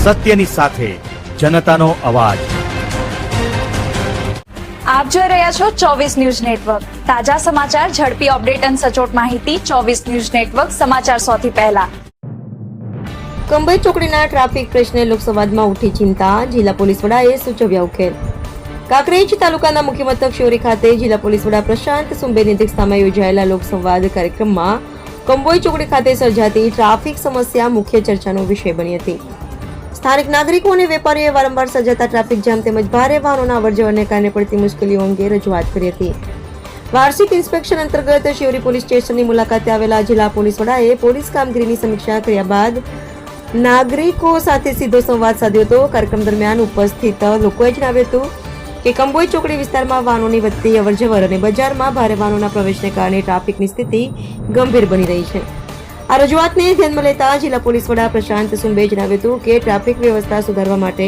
સત્યની સાથે જનતાનો અવાજ। આપ જોઈ રહ્યા છો 24 ન્યૂઝ નેટવર્ક। તાજા સમાચાર, ઝડપી અપડેટ અને સચોટ માહિતી 24 ન્યૂઝ નેટવર્ક સમાચાર સૌથી પહેલા। કંબઈ ચોકડીના ટ્રાફિક પ્રશ્ને લોકસંવાદમાં ઉઠી ચિંતા, જિલ્લા પોલીસ વડાએ સૂચવ્યા ઉકેલ। કાંકરેજ તાલુકાના મુખ્ય મથક શિહોરી ખાતે જિલ્લા પોલીસ વડા પ્રશાંત સુંબેની અધ્યક્ષતામાં યોજાયેલા લોકસંવાદ કાર્યક્રમમાં કંબોઈ ચોકડી ખાતે સર્જાતી ટ્રાફિક સમસ્યા મુખ્ય ચર્ચાનો વિષય બની હતી। સ્થાનિક નાગરિકો અને વેપારીઓએ વારંવાર સર્જાતા ટ્રાફિક જામ તેમજ ભારે વાહનોના અવરજવરને કારણે પડતી મુશ્કેલીઓ અંગે રજૂઆત કરી હતી। વાર્ષિક ઇન્સ્પેક્શન અંતર્ગત શિહોરી પોલીસ સ્ટેશનની મુલાકાતે આવેલા જિલ્લા પોલીસ વડાએ પોલીસ કામગીરીની સમીક્ષા કર્યા બાદ નાગરિકો સાથે સીધો સંવાદ સાધ્યો હતો। કાર્યક્રમ દરમિયાન ઉપસ્થિત લોકોએ જણાવ્યું હતું કે કંબોઈ ચોકડી વિસ્તારમાં વાહનોની વધતી અવરજવર અને બજારમાં ભારે વાહનોના પ્રવેશને કારણે ટ્રાફિકની સ્થિતિ ગંભીર બની રહી છે। આ રજૂઆતને ધ્યાનમાં લેતા જિલ્લા પોલીસ વડા પ્રશાંત સુંબેએ જણાવ્યું હતું કે ટ્રાફિક વ્યવસ્થા સુધારવા માટે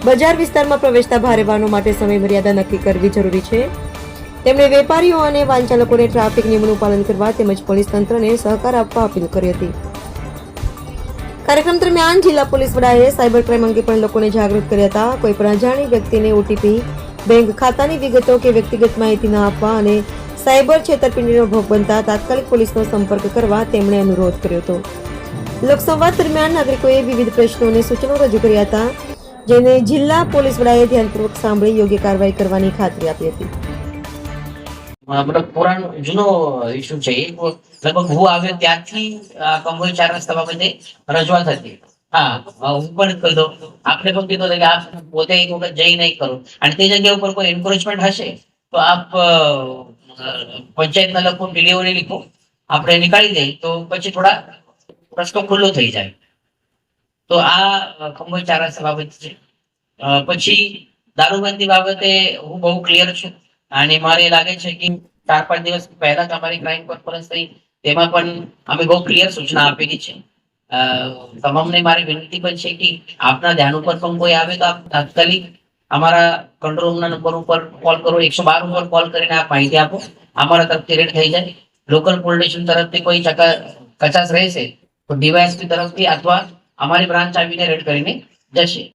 બજાર વિસ્તારમાં પ્રવેશતા ભારે વાહનો માટે સમય મર્યાદા નક્કી કરવી જરૂરી છે। તેમણે વેપારીઓ અને વાહન ચાલકોને ટ્રાફિક નિયમોનું પાલન કરવા તેમજ પોલીસ તંત્રને સહકાર આપવા અપીલ કરી હતી। કાર્યક્રમ દરમિયાન જિલ્લા પોલીસ વડાએ સાયબર ક્રાઇમ અંગે પણ લોકોને જાગૃત કર્યા હતા। કોઈ પણ અજાણી વ્યક્તિને ઓટીપી, બેંક ખાતાની વિગતો કે વ્યક્તિગત માહિતી ન આપવા અને સાયબર છેતરપિંડીનો ભોગ બનતા તાત્કાલિક પોલીસનો સંપર્ક કરવા તેમણે અનુરોધ કર્યો હતો। લોકસંવાદ દરમિયાન નાગરિકોએ વિવિધ પ્રશ્નો અને સૂચનો રજૂ કર્યા હતા, જેને જિલ્લા પોલીસ વડાએ ધ્યાનપૂર્વક સાંભળી યોગ્ય કાર્યવાહી કરવાની ખાતરી આપી હતી। મતલબ પુરાણો જૂનો ઇસ્યુ છે, એ લગભગ હું આવ્યો ત્યારથી કંબોઈ 4 રસ્તા બાબતે રજૂઆત હતી। હા, હું પણ કહી દઉં, આપણે પણ કીધું કે આપ પોતે એક વખત જઈ નહીં કરો અને તે જગ્યા ઉપર કોઈ એન્કરેજમેન્ટ હશે તો આપ પંચાયતના લોકો ડિલિવરી લીખો, આપણે નીકાળી દઈએ તો પછી થોડા રસ્તો ખુલ્લો થઈ જાય। તો આ કંબોઈ 4 રસ્તા બાબત છે। પછી દારૂબંધી બાબતે હું બહુ ક્લિયર છું અને મારે લાગે છે કે 4-5 દિવસ પહેલા જ અમારી ક્રાઇમ કોન્ફરન્સ થઈ, તેમાં પણ અમે બહુ ક્લિયર સૂચના આપેલી છે। તમામને મારી વિનંતી પણ છે કે આપના ધ્યાન ઉપર પણ કોઈ આવે તો આપ તાત્કાલિક અમારા કંટ્રોલ રૂમના નંબર ઉપર કોલ કરો, 112 ઉપર કોલ કરીને આપ માહિતી આપો, અમારા તરફથી રેડ થઈ જાય। લોકલ પોલીસ સ્ટેશન તરફથી કોઈ કચાશ રહેશે તો ડીવાયએસપી તરફથી અથવા અમારી બ્રાન્ચ આવીને રેડ કરીને જશે।